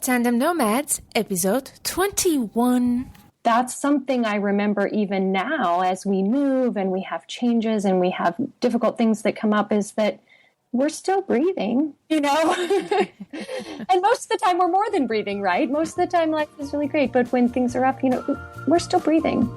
Tandem Nomads, episode 21. That's something I remember even now as we move and we have changes and we have difficult things that come up, is that we're still breathing, And most of the time we're more than breathing, right? Most of the time life is really great. But when things are up, we're still breathing.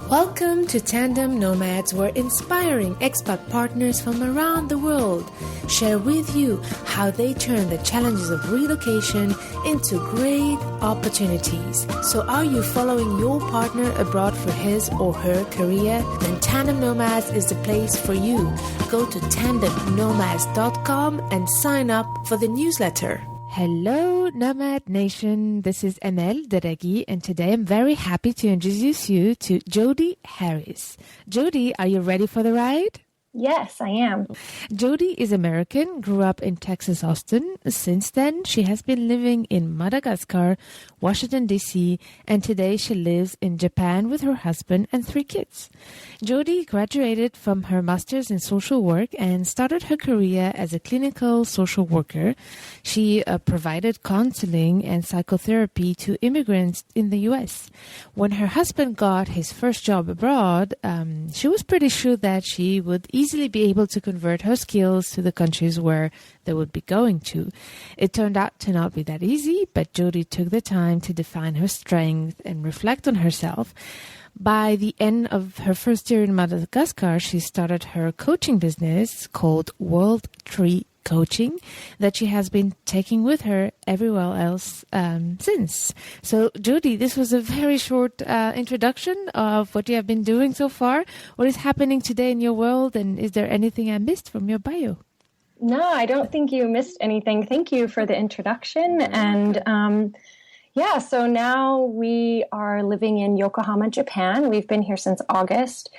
Welcome to Tandem Nomads, where inspiring expat partners from around the world share with you how they turn the challenges of relocation into great opportunities. So are you following your partner abroad for his or her career? Then Tandem Nomads is the place for you. Go to tandemnomads.com and sign up for the newsletter. Hello, Nomad Nation. This is Emel Deregi, and today I'm very happy to introduce you to Jodi Harris. Jodi, are you ready for the ride? Yes, I am. Jodi is American, grew up in Texas, Austin. Since then, she has been living in Madagascar, Washington, D.C., and today she lives in Japan with her husband and 3 kids. Jodi graduated from her master's in social work and started her career as a clinical social worker. She provided counseling and psychotherapy to immigrants in the U.S. When her husband got his first job abroad, she was pretty sure that she would easily be able to convert her skills to the countries where they would be going to. It turned out to not be that easy, but Jodi took the time to define her strength and reflect on herself. By the end of her first year in Madagascar, she started her coaching business called World Tree Coaching that she has been taking with her everywhere else since. So, Jodi, this was a very short introduction of what you have been doing so far. What is happening today in your world, and is there anything I missed from your bio? No, I don't think you missed anything. Thank you for the introduction. And so now we are living in Yokohama, Japan. We've been here since August.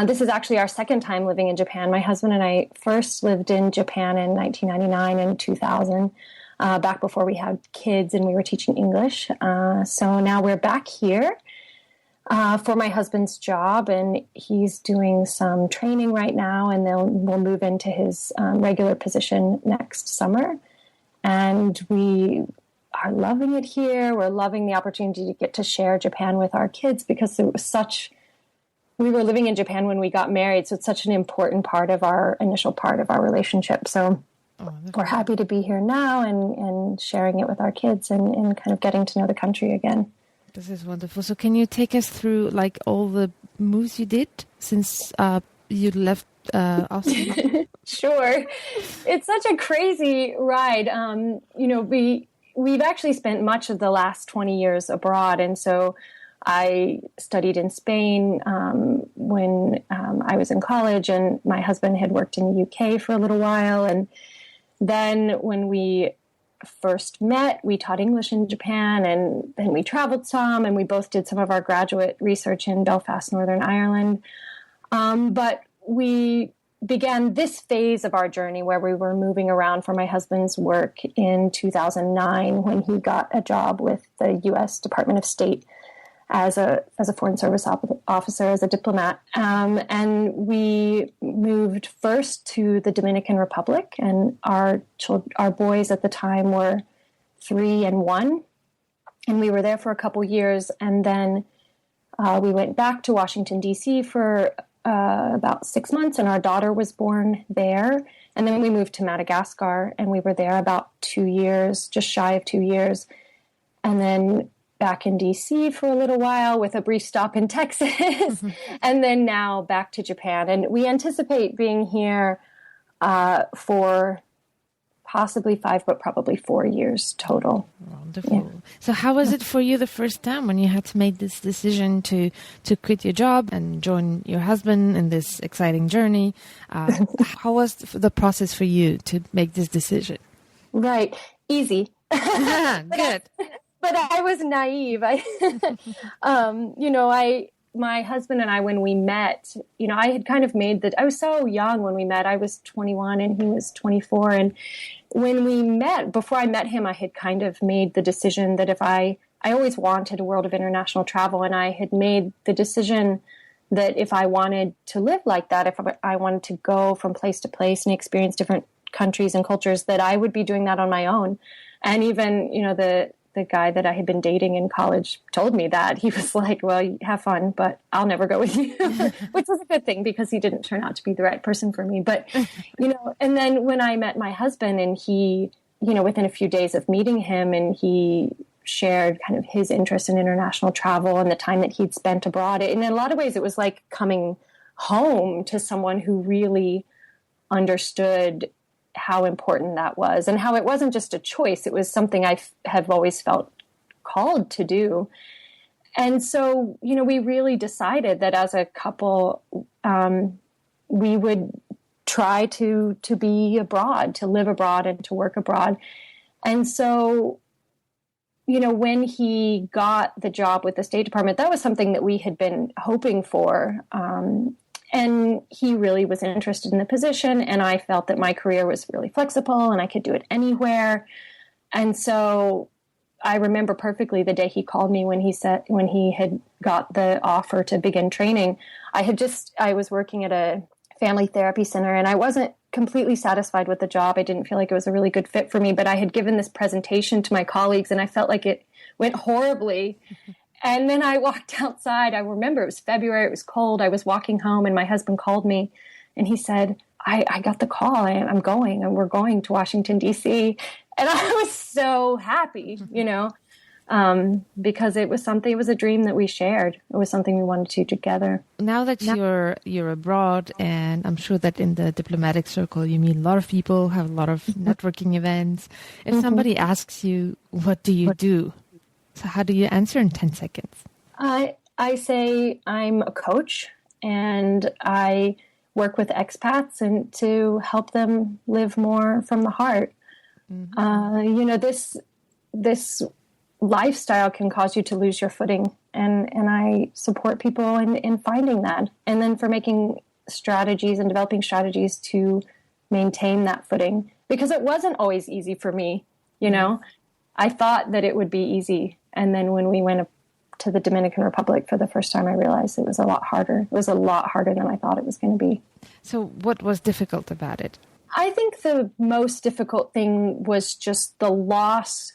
This is actually our second time living in Japan. My husband and I first lived in Japan in 1999 and 2000, back before we had kids and we were teaching English. So now we're back here for my husband's job, and he's doing some training right now, and then we'll move into his regular position next summer. And we are loving it here. We're loving the opportunity to get to share Japan with our kids, because it was we were living in Japan when we got married, so it's such an important initial part of our relationship. So we're happy to be here now and sharing it with our kids and kind of getting to know the country again. This is wonderful. So can you take us through all the moves you did since you left Austin? Sure. It's such a crazy ride. We've actually spent much of the last 20 years abroad, and so I studied in Spain when I was in college, and my husband had worked in the UK for a little while. And then when we first met, we taught English in Japan, and then we traveled some, and we both did some of our graduate research in Belfast, Northern Ireland. But we began this phase of our journey where we were moving around for my husband's work in 2009 when he got a job with the U.S. Department of State as a Foreign Service officer, as a diplomat. And we moved first to the Dominican Republic, and our boys at the time were 3 and 1. And we were there for a couple years. And then we went back to Washington, D.C. for about 6 months, and our daughter was born there. And then we moved to Madagascar, and we were there about 2 years, just shy of 2 years. And then back in D.C. for a little while with a brief stop in Texas, and then now back to Japan. And we anticipate being here for possibly 5, but probably 4 years total. Wonderful. Yeah. So how was it for you the first time when you had to make this decision to quit your job and join your husband in this exciting journey? How was the process for you to make this decision? Right. Easy. Good. But I was naive. My husband and I, when we met, I had kind of I was so young when we met. I was 21 and he was 24. And when we met, before I met him, I had kind of made the decision that I always wanted a world of international travel. And I had made the decision that if I wanted to live like that, if I wanted to go from place to place and experience different countries and cultures, that I would be doing that on my own. And even, the guy that I had been dating in college told me that. He was like, well, you have fun, but I'll never go with you, which was a good thing because he didn't turn out to be the right person for me. But, and then when I met my husband and he, within a few days of meeting him, and he shared kind of his interest in international travel and the time that he'd spent abroad. And in a lot of ways, it was like coming home to someone who really understood how important that was and how it wasn't just a choice. It was something I have always felt called to do. And so, we really decided that as a couple, we would try to be abroad, to live abroad and to work abroad. And so, when he got the job with the State Department, that was something that we had been hoping for. And he really was interested in the position. And I felt that my career was really flexible and I could do it anywhere. And so I remember perfectly the day he called me when he had got the offer to begin training. I was working at a family therapy center and I wasn't completely satisfied with the job. I didn't feel like it was a really good fit for me, but I had given this presentation to my colleagues and I felt like it went horribly. And then I walked outside. I remember it was February. It was cold. I was walking home and my husband called me and he said, I got the call. I'm going and we're going to Washington, D.C. And I was so happy, because it was a dream that we shared. It was something we wanted to do together. Now that you're abroad, and I'm sure that in the diplomatic circle, you meet a lot of people, have a lot of networking events. If somebody asks you, what do you do? So how do you answer in 10 seconds? I say I'm a coach and I work with expats and to help them live more from the heart. This lifestyle can cause you to lose your footing. And I support people in finding that. And then for making strategies and developing strategies to maintain that footing. Because it wasn't always easy for me, I thought that it would be easy. And then when we went to the Dominican Republic for the first time, I realized it was a lot harder. It was a lot harder than I thought it was going to be. So what was difficult about it? I think the most difficult thing was just the loss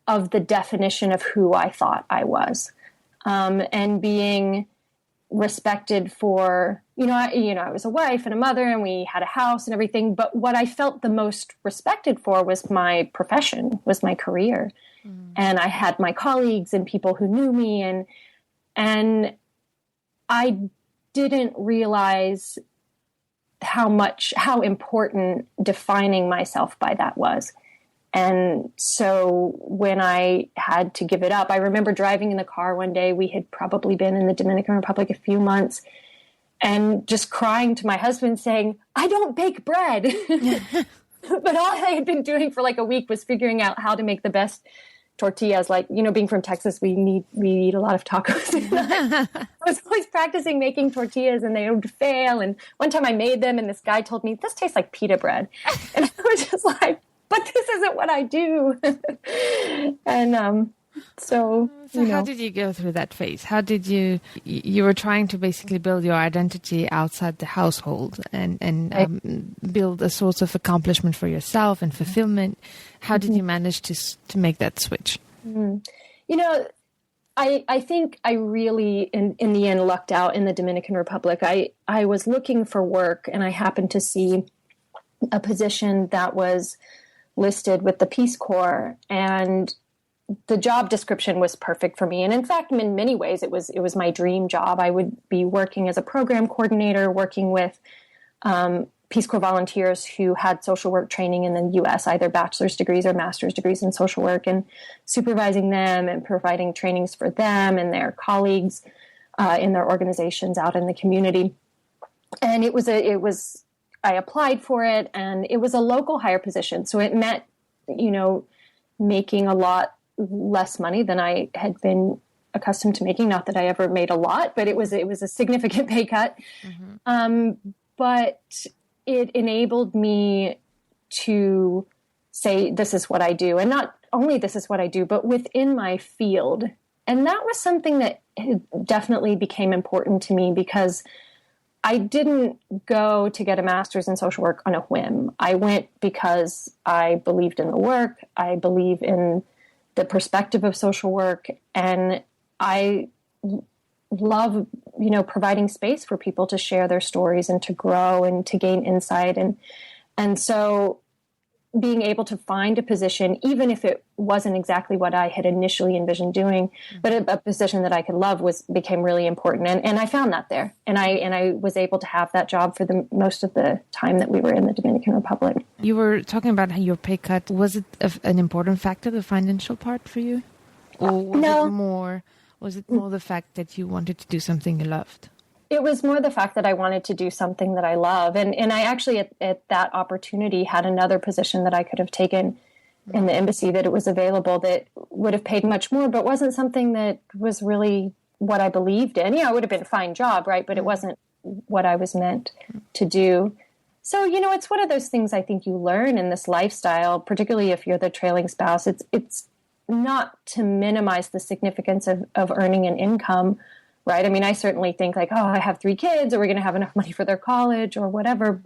of the definition of who I thought I was, and being respected for, I was a wife and a mother and we had a house and everything. But what I felt the most respected for was my profession, was my career. And I had my colleagues and people who knew me and I didn't realize how important defining myself by that was. And so when I had to give it up, I remember driving in the car one day. We had probably been in the Dominican Republic a few months and just crying to my husband saying, I don't bake bread. But all I had been doing for like a week was figuring out how to make the best tortillas. Like, being from Texas, we eat a lot of tacos. I was always practicing making tortillas and they would fail. And one time I made them and this guy told me, this tastes like pita bread. And I was just like, but this isn't what I do. And so how did you go through that phase? How did you were trying to basically build your identity outside the household and build a source of accomplishment for yourself and fulfillment. How did you manage to make that switch? I think I really, in the end, lucked out in the Dominican Republic. I was looking for work and I happened to see a position that was listed with the Peace Corps, and the job description was perfect for me. And in fact, in many ways, it was my dream job. I would be working as a program coordinator, working with Peace Corps volunteers who had social work training in the U.S., either bachelor's degrees or master's degrees in social work, and supervising them and providing trainings for them and their colleagues in their organizations out in the community. And I applied for it, and it was a local hire position. So it meant, making a lot less money than I had been accustomed to making. Not that I ever made a lot, but it was a significant pay cut. But it enabled me to say, this is what I do. And not only this is what I do, but within my field. And that was something that definitely became important to me because I didn't go to get a master's in social work on a whim. I went because I believed in the work. I believe in the perspective of social work. And I love, providing space for people to share their stories and to grow and to gain insight. And so being able to find a position, even if it wasn't exactly what I had initially envisioned doing, but a position that I could love became really important. And I found that there. And I was able to have that job for the most of the time that we were in the Dominican Republic. You were talking about your pay cut. Was it an important factor, the financial part for you? Or was it more the fact that you wanted to do something you loved? It was more the fact that I wanted to do something that I love. And I actually, at that opportunity, had another position that I could have taken in the embassy that it was available that would have paid much more, but wasn't something that was really what I believed in. Yeah, it would have been a fine job, right? But it wasn't what I was meant to do. So, it's one of those things I think you learn in this lifestyle, particularly if you're the trailing spouse. It's not to minimize the significance of earning an income, right? I mean, I certainly think like, oh, I have 3 kids, or we're going to have enough money for their college or whatever.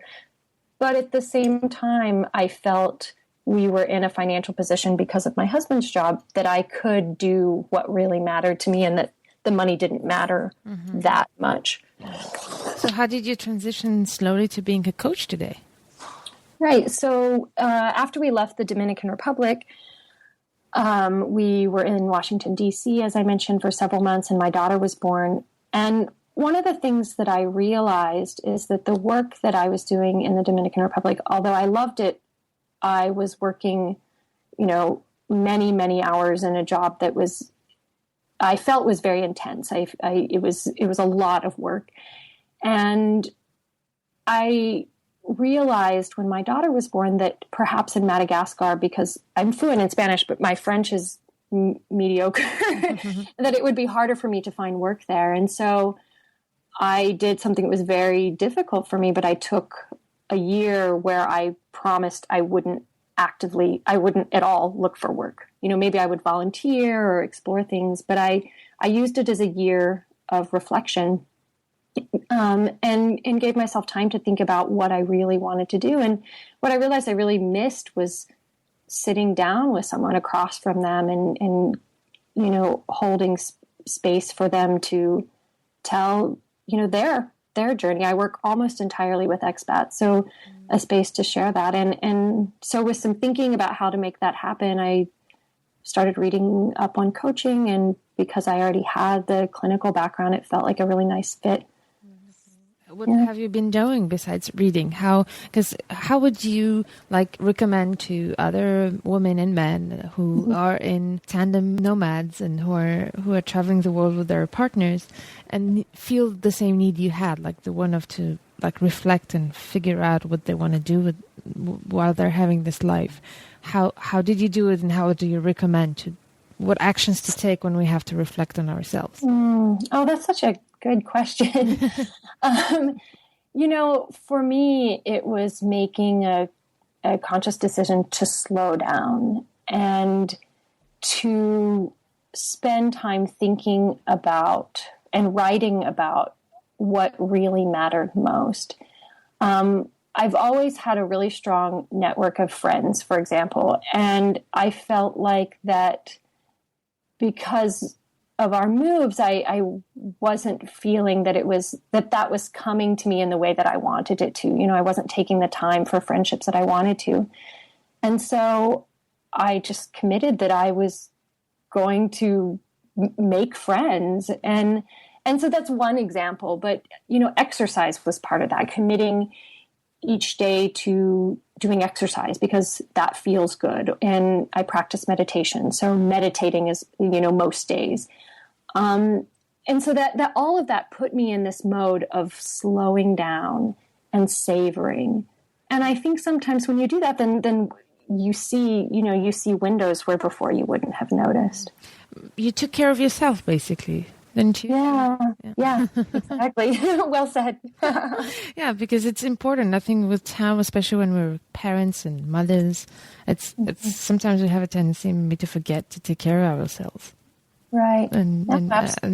But at the same time, I felt we were in a financial position because of my husband's job that I could do what really mattered to me and that the money didn't matter that much. So how did you transition slowly to being a coach today? Right. So after we left the Dominican Republic, we were in Washington, D.C., as I mentioned, for several months, and my daughter was born. And one of the things that I realized is that the work that I was doing in the Dominican Republic, although I loved it, I was working, many, many hours in a job that I felt was very intense. It was a lot of work. And I realized when my daughter was born that perhaps in Madagascar, because I'm fluent in Spanish, but my French is mediocre, that it would be harder for me to find work there. And so I did something that was very difficult for me, but I took a year where I promised I wouldn't at all look for work. Maybe I would volunteer or explore things, but I used it as a year of reflection. And gave myself time to think about what I really wanted to do. And what I realized I really missed was sitting down with someone across from them and holding space for them to tell, their journey. I work almost entirely with expats, so a space to share that. And so with some thinking about how to make that happen, I started reading up on coaching. And because I already had the clinical background, it felt like a really nice fit. What have you been doing besides reading? How would you recommend to other women and men who are in tandem nomads and who are traveling the world with their partners and feel the same need you had, like the one of to reflect and figure out what they want to do while they're having this life? How did you do it, and how do you recommend what actions to take when we have to reflect on ourselves? Oh, that's such a good question. For me, it was making a conscious decision to slow down and to spend time thinking about and writing about what really mattered most. I've always had a really strong network of friends, for example, and I felt like that because of our moves, I wasn't feeling that that was coming to me in the way that I wanted it to. I wasn't taking the time for friendships that I wanted to. And so I just committed that I was going to make friends. And so that's one example. But, exercise was part of that, committing each day to doing exercise because that feels good. And I practice meditation. So meditating is, most days. And so that all of that put me in this mode of slowing down and savoring. And I think sometimes when you do that, then you see windows where before you wouldn't have noticed. You took care of yourself, basically, didn't you? Yeah, exactly. Well said. Yeah, because it's important. I think with time, especially when we're parents and mothers, it's sometimes we have a tendency maybe to forget to take care of ourselves. Right. And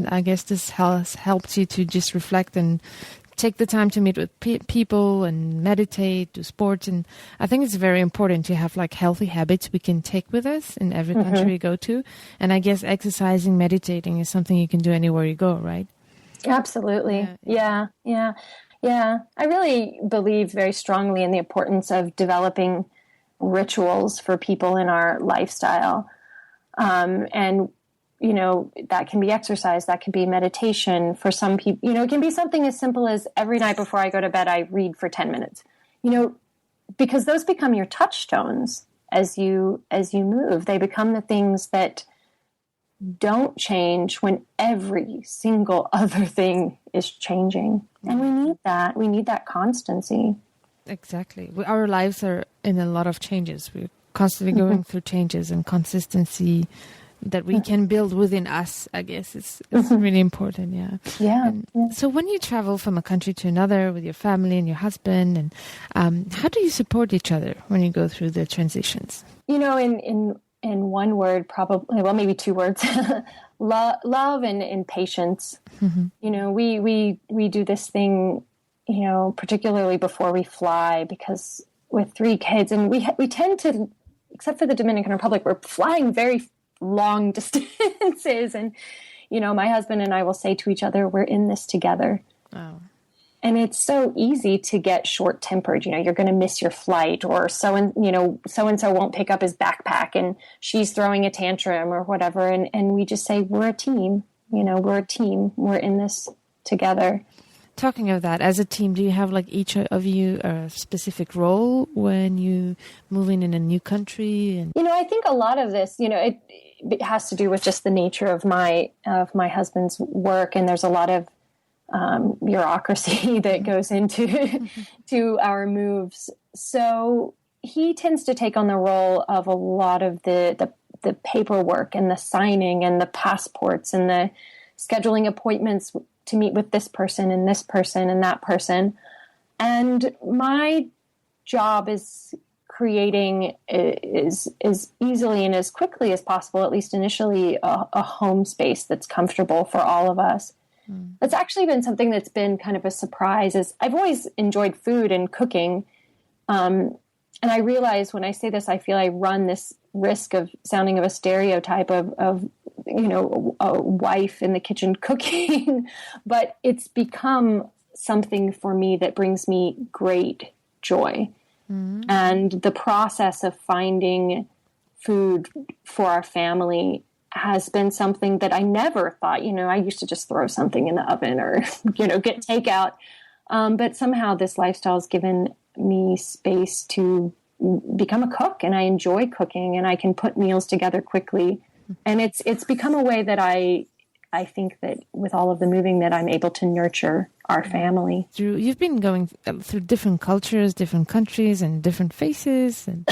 I guess this has helped you to just reflect and take the time to meet with people and meditate, do sports. And I think it's very important to have like healthy habits we can take with us in every country we go to. And I guess exercising, meditating is something you can do anywhere you go, right? Absolutely. Yeah. I really believe very strongly in the importance of developing rituals for people in our lifestyle. And, you know, that can be exercise, that can be meditation. For some people, you know, it can be something as simple as every night before I go to bed, I read for 10 minutes, you know, because those become your touchstones as you move. They become the things that don't change when every single other thing is changing. And we need that. We need that constancy. Exactly. Our lives are in a lot of changes. We're constantly going through changes, and consistency that we can build within us, I guess, is really important. Yeah. So when you travel from a country to another with your family and your husband, and how do you support each other when you go through the transitions? You know, in one word, probably, well, maybe two words, love and patience. You know, we do this thing, you know, particularly before we fly, because with 3 kids, and we tend to, except for the Dominican Republic, we're flying very long distances. And, you know, my husband and I will say to each other, we're in this together. Oh. And it's so easy to get short-tempered. You know, you're going to miss your flight, or so-and-so won't pick up his backpack and she's throwing a tantrum or whatever. And we just say, we're a team. You know, we're a team. We're in this together. Talking of that, as a team, do you have like each of you a specific role when you moving in a new country? And you know, I think a lot of this, you know, it has to do with just the nature of my husband's work, and there's a lot of bureaucracy that goes into to our moves. So he tends to take on the role of a lot of the paperwork and the signing and the passports and the scheduling appointments to meet with this person and that person. And my job is creating is as easily and as quickly as possible, at least initially, a home space that's comfortable for all of us. That's actually been something that's been kind of a surprise. Is I've always enjoyed food and cooking. And I realize when I say this, I feel I run this risk of sounding of a stereotype of you know, a wife in the kitchen cooking, but it's become something for me that brings me great joy. And the process of finding food for our family has been something that I never thought, you know, I used to just throw something in the oven or, you know, get takeout. But somehow this lifestyle has given me space to become a cook, and I enjoy cooking, and I can put meals together quickly. And it's become a way that I think that with all of the moving that I'm able to nurture our family. You've been going through different cultures, different countries, and different faces, and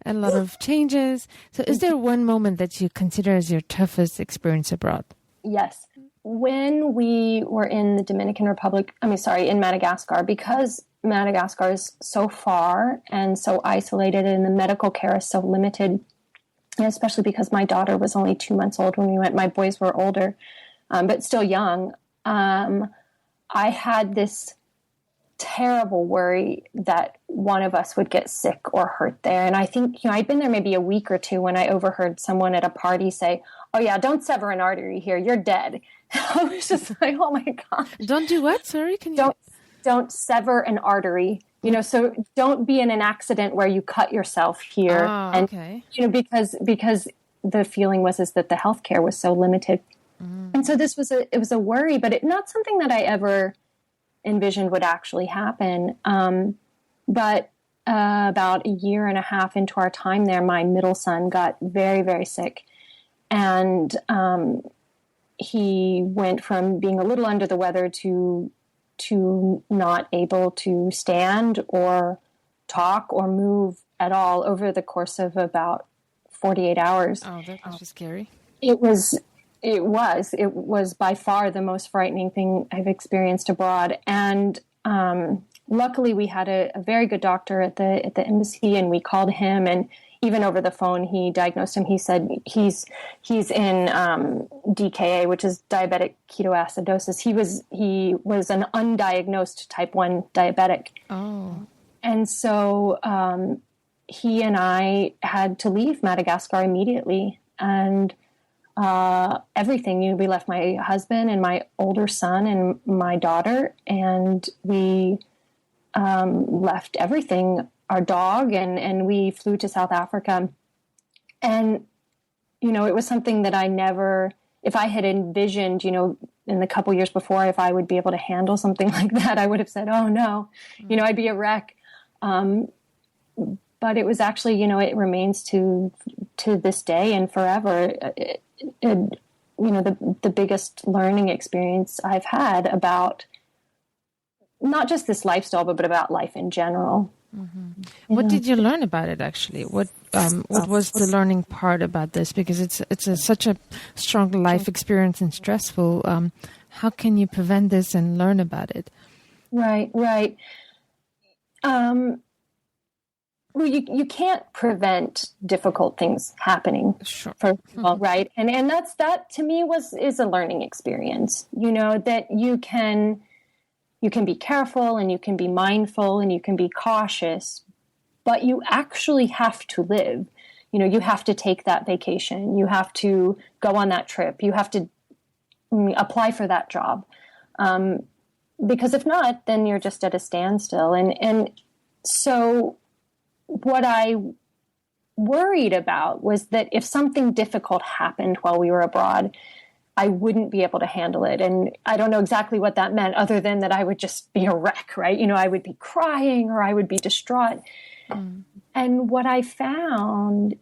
a lot of changes. So is there one moment that you consider as your toughest experience abroad? Yes. When we were in the Dominican Republic, in Madagascar, because Madagascar is so far and so isolated and the medical care is so limited, and especially because my daughter was only 2 months old when we went. My boys were older, but still young. I had this terrible worry that one of us would get sick or hurt there. And I think, you know, I'd been there maybe a week or two when I overheard someone at a party say, "Oh yeah, don't sever an artery here. You're dead." I was just like, oh my gosh. Don't do what? Sorry, can you? Don't sever an artery. You know, so don't be in an accident where you cut yourself here. Oh, and, okay. you know, because the feeling was that the healthcare was so limited. And so it was a worry, but not something that I ever envisioned would actually happen. But about a year and a half into our time there, my middle son got very, very sick. And he went from being a little under the weather to not able to stand or talk or move at all over the course of about 48 hours. Oh, that was scary. It was by far the most frightening thing I've experienced abroad. And luckily we had a very good doctor at the embassy, and we called him, and even over the phone, he diagnosed him. He said he's in DKA, which is diabetic ketoacidosis. He was an undiagnosed type 1 diabetic. Oh. And so he and I had to leave Madagascar immediately. And everything, we left my husband and my older son and my daughter, and we left everything, our dog, and we flew to South Africa. And, it was something that I never, if I had envisioned, in the couple years before, if I would be able to handle something like that, I would have said, oh no, I'd be a wreck. But it was actually, it remains to this day and forever, the biggest learning experience I've had about not just this lifestyle, but about life in general. Mm-hmm. What did you learn about it, actually? What was the learning part about this? Because it's such a strong life experience and stressful. How can you prevent this and learn about it? Right. Well, you can't prevent difficult things happening, sure. First of all, right? And that to me is a learning experience. That you can be careful and you can be mindful and you can be cautious, but you actually have to live. You have to take that vacation. You have to go on that trip. You have to apply for that job, because if not, then you're just at a standstill. And so what I worried about was that if something difficult happened while we were abroad, I wouldn't be able to handle it. And I don't know exactly what that meant, other than that I would just be a wreck, right? I would be crying or I would be distraught. And what I found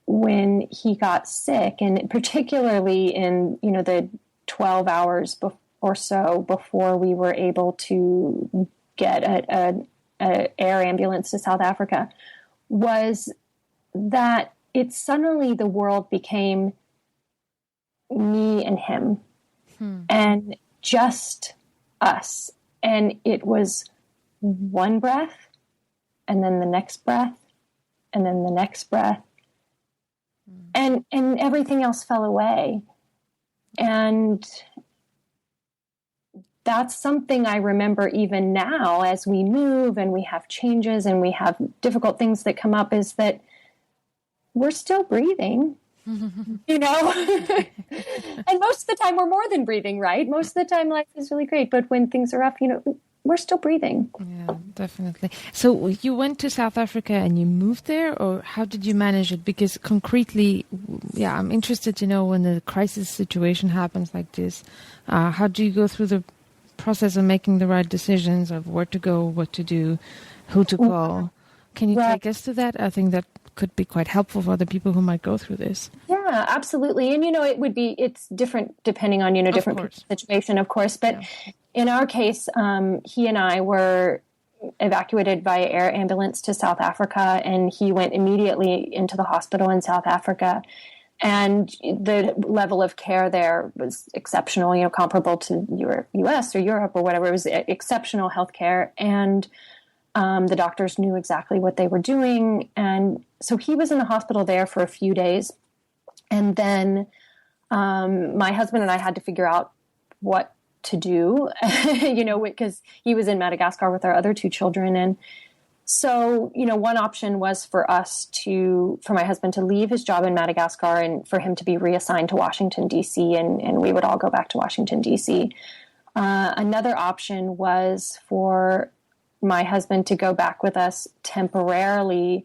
when he got sick, and particularly in, the 12 hours or so before we were able to get an air ambulance to South Africa, was that suddenly the world became me and him and just us. And it was one breath and then the next breath and then the next breath. And everything else fell away. And that's something I remember even now as we move and we have changes and we have difficult things that come up, is that we're still breathing, And most of the time we're more than breathing, right? Most of the time life is really great. But when things are rough, we're still breathing. Yeah, definitely. So you went to South Africa and you moved there, or how did you manage it? Because concretely, I'm interested to know, when the crisis situation happens like this, how do you go through the process of making the right decisions of where to go, what to do, who to call? Can you take us to that? I think that could be quite helpful for the people who might go through this. Yeah, absolutely. And, it's different depending on, different situation, of course. But in our case, he and I were evacuated via air ambulance to South Africa, and he went immediately into the hospital in South Africa. And the level of care there was exceptional, comparable to US or Europe or whatever. It was exceptional healthcare. And the doctors knew exactly what they were doing. And so he was in the hospital there for a few days. And then my husband and I had to figure out what to do, because he was in Madagascar with our other two children. And so, one option was for my husband to leave his job in Madagascar and for him to be reassigned to Washington, D.C., and we would all go back to Washington, D.C. Another option was for my husband to go back with us temporarily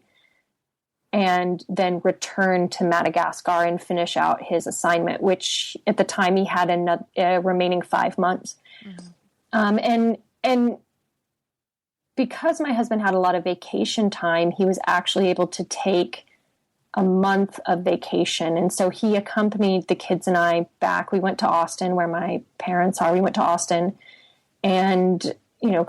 and then return to Madagascar and finish out his assignment, which at the time he had a remaining 5 months. Mm-hmm. And because my husband had a lot of vacation time, he was actually able to take a month of vacation. And so he accompanied the kids and I back. We went to Austin, where my parents are. We went to Austin and,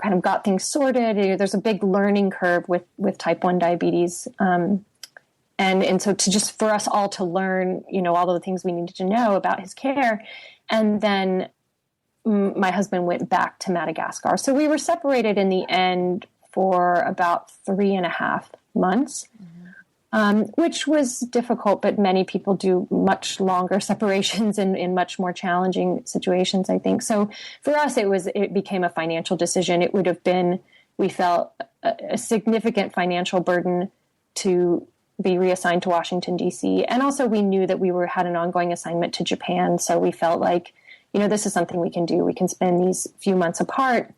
kind of got things sorted. There's a big learning curve with type 1 diabetes. And so for us all to learn, all of the things we needed to know about his care. And then my husband went back to Madagascar. So we were separated in the end for about 3.5 months. Mm-hmm. which was difficult, but many people do much longer separations in much more challenging situations, I think. So for us, it became a financial decision. It would have been, we felt, a significant financial burden to be reassigned to Washington, D.C. And also we knew that we had an ongoing assignment to Japan. So we felt like, this is something we can do. We can spend these few months apart.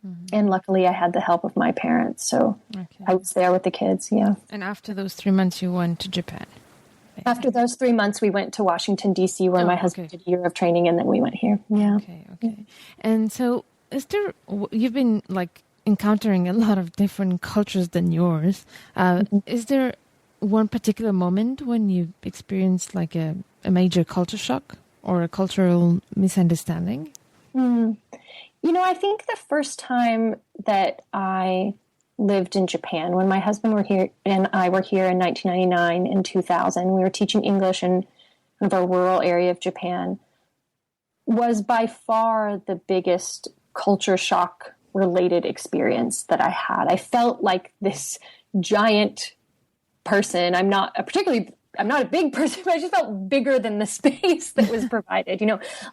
Mm-hmm. And luckily I had the help of my parents. So I was there with the kids. Yeah. And after those 3 months, you went to Japan? After those 3 months, we went to Washington, D.C., where my husband did a year of training, and then we went here. Yeah. Okay. And so you've been encountering a lot of different cultures than yours. Is there one particular moment when you experienced a major culture shock or a cultural misunderstanding? I think the first time that I lived in Japan, when my husband were here and I were here in 1999 and 2000, we were teaching English in kind of a rural area of Japan, was by far the biggest culture shock related experience that I had. I felt like this giant person. I'm not a big person, but I just felt bigger than the space that was provided,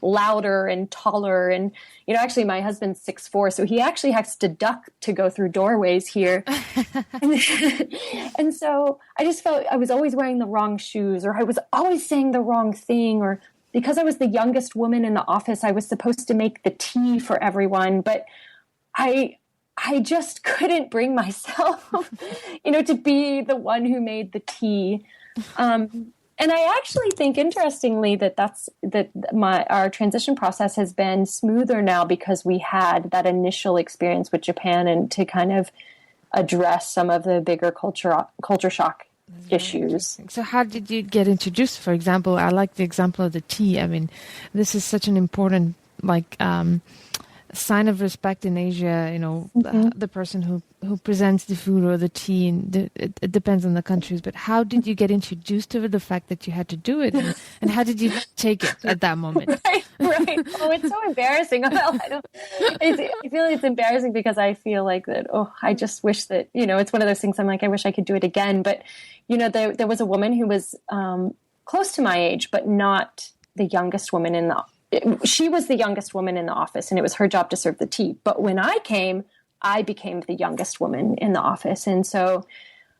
louder and taller. And, actually my husband's 6'4", so he actually has to duck to go through doorways here. And so I just felt I was always wearing the wrong shoes, or I was always saying the wrong thing, or because I was the youngest woman in the office, I was supposed to make the tea for everyone. But I just couldn't bring myself, to be the one who made the tea. And I actually think, interestingly, our transition process has been smoother now because we had that initial experience with Japan and to kind of address some of the bigger culture shock issues. So how did you get introduced? For example, I like the example of the tea. I mean, this is such an important sign of respect in Asia, the person who presents the food or the tea, and it depends on the countries, but how did you get introduced to the fact that you had to do it, and how did you take it at that moment? Right. Oh, it's so embarrassing. I feel it's embarrassing because I feel like that, I just wish that, it's one of those things I'm like, I wish I could do it again. But, there was a woman who was close to my age, but not the youngest woman she was the youngest woman in the office, and it was her job to serve the tea. But when I came, I became the youngest woman in the office. And so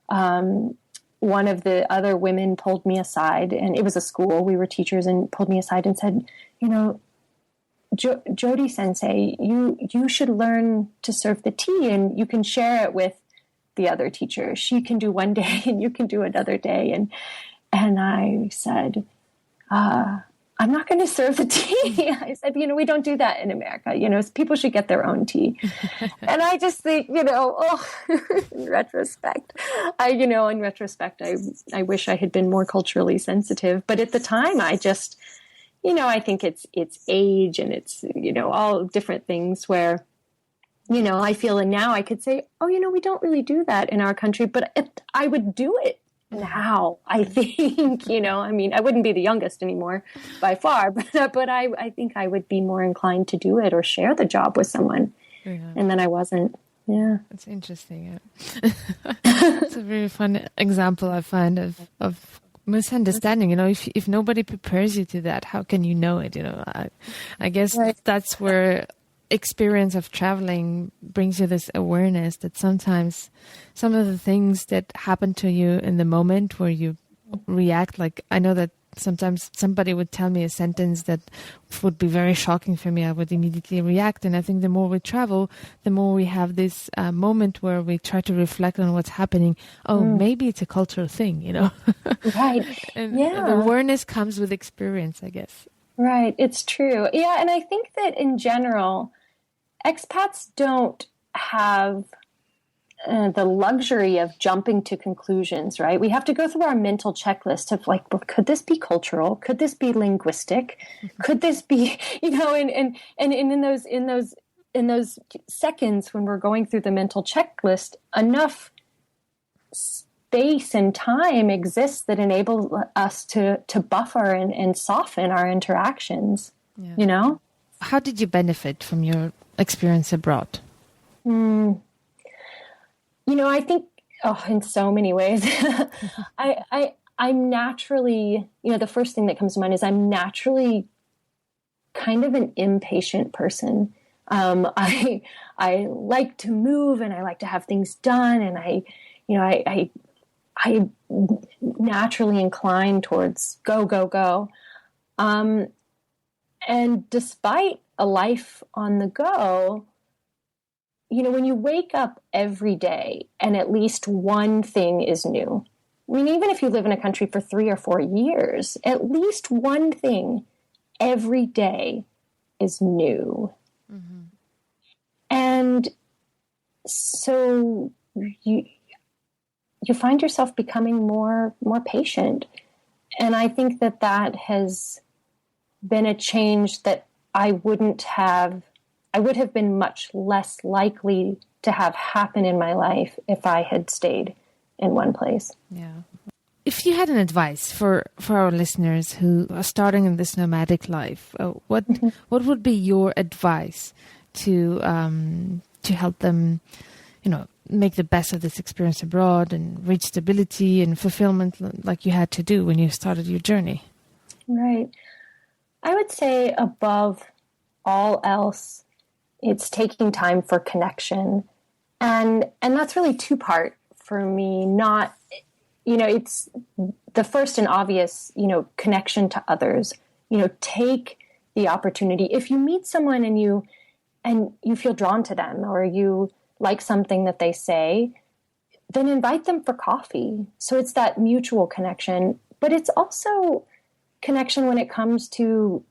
one of the other women pulled me aside, and it was a school. We were teachers, and pulled me aside and said, Jodi Sensei, you should learn to serve the tea, and you can share it with the other teacher. She can do one day and you can do another day. And I said, I'm not going to serve the tea. I said, we don't do that in America. People should get their own tea. And I just think, in retrospect, I wish I had been more culturally sensitive. But at the time, I just, I think it's age and it's, all different things where, I feel, and now I could say, we don't really do that in our country, but I would do it now, I think, I wouldn't be the youngest anymore by far, but I think I would be more inclined to do it or share the job with someone. Yeah. And then I wasn't. Yeah. That's interesting. Yeah. It's a very fun example, I find, of misunderstanding. If nobody prepares you to that, how can you know it? I guess that's where experience of traveling brings you this awareness that sometimes some of the things that happen to you in the moment where you react, I know that sometimes somebody would tell me a sentence that would be very shocking for me, I would immediately react. And I think the more we travel, the more we have this moment where we try to reflect on what's happening. Maybe it's a cultural thing, Right. And the awareness comes with experience, I guess. Right. It's true. Yeah. And I think that in general, expats don't have the luxury of jumping to conclusions, right? We have to go through our mental checklist of well, could this be cultural? Could this be linguistic? Could this be, and in those seconds when we're going through the mental checklist, enough space and time exists that enable us to buffer and soften our interactions, How did you benefit from your experience abroad? I think Oh, in so many ways. I'm naturally, the first thing that comes to mind is I'm naturally kind of an impatient person. I like to move and I like to have things done, and I naturally incline towards go, go, go. And despite a life on the go, when you wake up every day and at least one thing is new, I mean, even if you live in a country for 3 or 4 years, at least one thing every day is new. Mm-hmm. And so you find yourself becoming more patient. And I think that has been a change that I would have been much less likely to have happen in my life if I had stayed in one place. Yeah. If you had an advice for our listeners who are starting in this nomadic life, what would be your advice to help them, make the best of this experience abroad and reach stability and fulfillment like you had to do when you started your journey? Right. I would say above all else, it's taking time for connection. And that's really two-part for me. Not, it's the first and obvious, connection to others. Take the opportunity. If you meet someone and you feel drawn to them, or you like something that they say, then invite them for coffee. So it's that mutual connection, but it's also connection when it comes to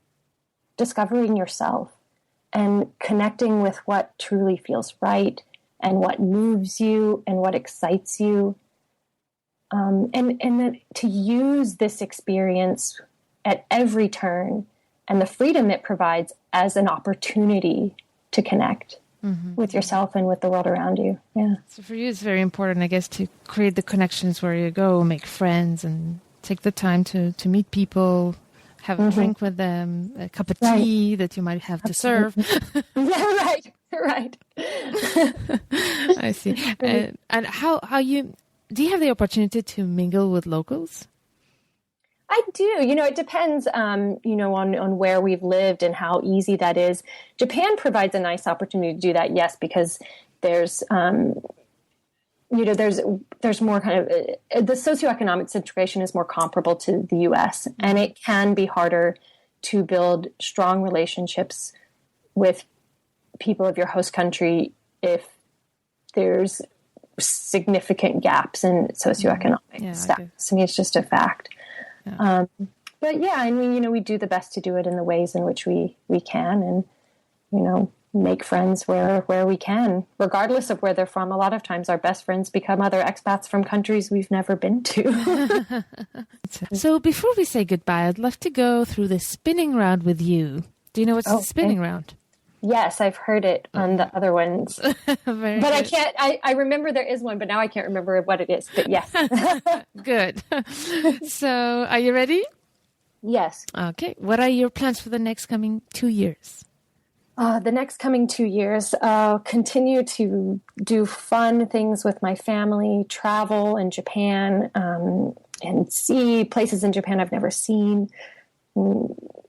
discovering yourself and connecting with what truly feels right and what moves you and what excites you. And then to use this experience at every turn and the freedom it provides as an opportunity to connect with yourself and with the world around you. Yeah. So for you, it's very important, I guess, to create the connections where you go, make friends, and take the time to meet people, have a drink with them, a cup of tea that you might have to serve. Yeah, right. I see. And how do you have the opportunity to mingle with locals? I do. It depends, on where we've lived and how easy that is. Japan provides a nice opportunity to do that, yes, because there's, there's more kind of, the socioeconomic situation is more comparable to the U.S., and it can be harder to build strong relationships with people of your host country if there's significant gaps in socioeconomic status. I mean, it's just a fact. Yeah. But yeah, I mean, we do the best to do it in the ways in which we can, and, make friends where we can, regardless of where they're from. A lot of times our best friends become other expats from countries we've never been to. So before we say goodbye, I'd love to go through the spinning round with you. Do you know what's the spinning round? Yes, I've heard it on the other ones. But good. I can't, I remember there is one, but now I can't remember what it is. But yes. Good. So are you ready? Yes. Okay. What are your plans for the next coming 2 years? The next coming 2 years, continue to do fun things with my family, travel in Japan, and see places in Japan I've never seen,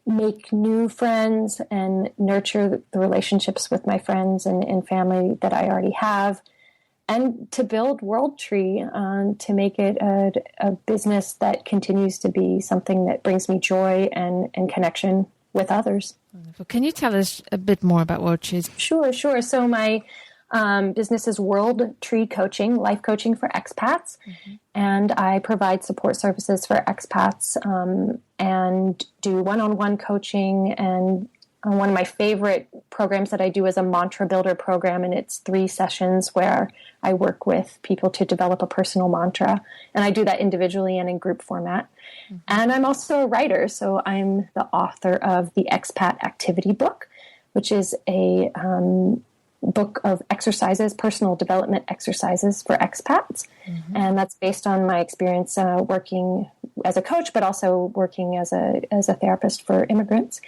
make new friends, and nurture the relationships with my friends and family that I already have, and to build World Tree, to make it a business that continues to be something that brings me joy and connection with others. Wonderful. Can you tell us a bit more about World Tree? Sure. So my business is World Tree Coaching, life coaching for expats. And I provide support services for expats, and do one-on-one coaching. And one of my favorite programs that I do is a mantra builder program, and it's 3 sessions where I work with people to develop a personal mantra. And I do that individually and in group format. And I'm also a writer, so I'm the author of the Expat Activity Book, which is a book of exercises, personal development exercises for expats. And that's based on my experience working as a coach, but also working as a therapist for immigrants.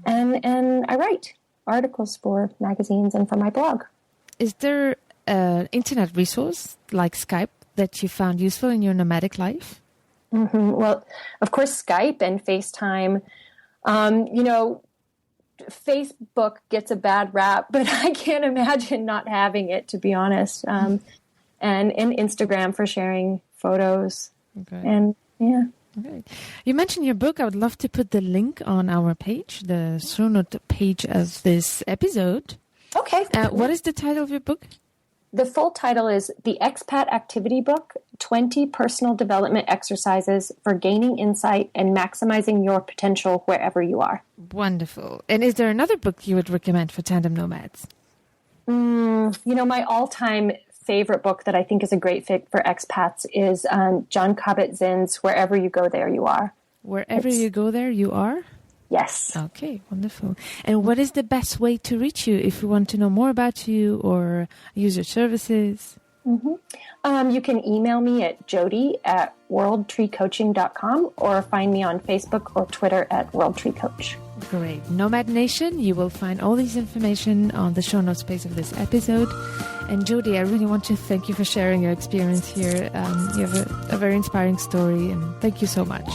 And I write articles for magazines and for my blog. Is there an internet resource like Skype that you found useful in your nomadic life? Mm-hmm. Well, of course, Skype and FaceTime. Facebook gets a bad rap, but I can't imagine not having it, to be honest. And Instagram for sharing photos. Okay. And yeah. Okay. You mentioned your book. I would love to put the link on our page, the show note page of this episode. Okay. What is the title of your book? The full title is The Expat Activity Book, 20 Personal Development Exercises for Gaining Insight and Maximizing Your Potential Wherever You Are. Wonderful. And is there another book you would recommend for tandem nomads? My all-time favorite book that I think is a great fit for expats is John Kabat-Zinn's Wherever You Go, There You Are. Wherever you go, there you are? Yes. Okay, wonderful. And what is the best way to reach you if we want to know more about you or use your services? Mm-hmm. You can email me at jodi@worldtreecoaching.com or find me on Facebook or Twitter at WorldTreeCoach. Great. Nomad Nation, you will find all this information on the show notes page of this episode. And Jodi, I really want to thank you for sharing your experience here. You have a very inspiring story, and thank you so much.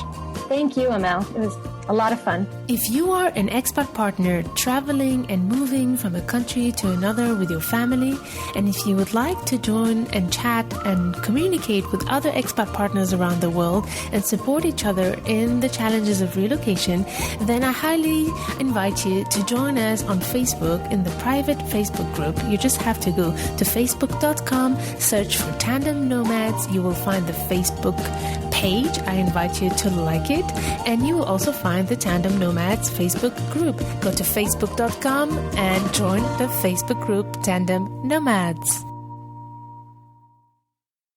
Thank you, Amel. It was a lot of fun. If you are an expat partner traveling and moving from a country to another with your family, and if you would like to join and chat and communicate with other expat partners around the world and support each other in the challenges of relocation, then I highly invite you to join us on Facebook in the private Facebook group. You just have to go to facebook.com, search for Tandem Nomads. You will find the Facebook page. I invite you to like it, and you will also find the Tandem Nomads Facebook group. Go to facebook.com and join the Facebook group Tandem Nomads.